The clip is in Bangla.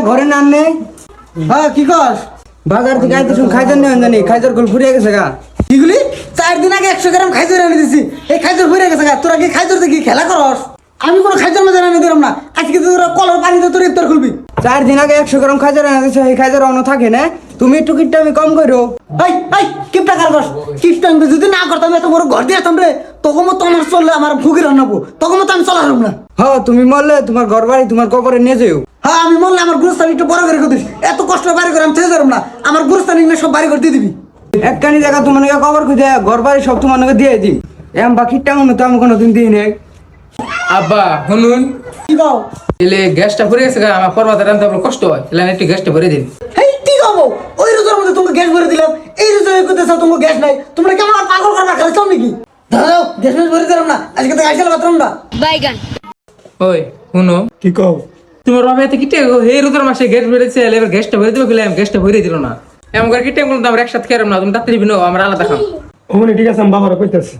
ঘরে না আনলে? হ্যাঁ কি কস? বাজার থেকে আইতে শুন খাইজার নেই জানি খাইজার গোল ফুরিয়ে গেছে গা। কিগুলি 4 দিন আগে 100 গ্রাম খাইজর এনে দিছি, এই খাইজর ভরে গেছে গা। তোরা কি খাইজর দেখি খেলা করস? আমি কোনো খাইজর মধ্যে এনে দিলাম না, আজকে তো তোরা কলের পানিতে তোর ইফতার খুলবি। 4 দিন আগে 100 গ্রাম খাইজার এনে দিছে, এই খাইজার অন্য থাকে না। তুমি একটু কিটটা আমি কম করো। এই এই কিপটা কার কস? কিপটা আমি যদি না করতাম এত বড় ঘর দিয়ে আসতাম রে, তখন তো আমার চললে আমার ভুগি রান্নাবো, তখন তো আমি চলার না। হ্যাঁ তুমি মরলে তোমার ঘর বাড়ি তোমার কবরে নিয়ে যাও। হ্যাঁ আমি বললে আমার গুরুস্থান একটু বড় করে দিস, এত কষ্ট বাড়ি করে আমি থেকে যাবো না, আমার গুরুস্থান এগুলো সব বাড়ি করে দিয়ে দিবি। একখানি জায়গা তোমার কবর খুঁজে ঘর বাড়ি সব তোমার দিয়ে দিই। এম বাকিটা মনে তো আমি কোনোদিন দিই নেই। আব্বা শুনুন, কি কও? এলে গ্যাসটা ভরে গেছে গা, আমার পরবাতে রান্না আমার কষ্ট হয়, এলে একটু গ্যাসটা ভরে দিন। হেই কি কবো? ওই রোজার মধ্যে তোমাকে গ্যাস ভরে দিলাম, এই রোজা করতে চাও তোমাকে গ্যাস নাই, তোমরা কেমন আর পাগল করবা খেলা চাও নাকি? দাঁড়াও গ্যাস ভরে দিলাম না, আজকে তো আইসাল বাথরুম না। বাইগান ওই শুনো, কি কও? তোমার বাবা এতে কিটে এই রোজার মাসে গ্যাস ভরেছে, এবার গ্যাসটা ভরে দেবো গেলে গ্যাসটা ভরে দিল না। এমন করে কিটে আমরা একসাথে খেলাম না, তুমি তাড়াতাড়ি বিনো আমরা আলাদা খাও। ওমনি ঠিক আছে, আমি বাবারা কইতাছি।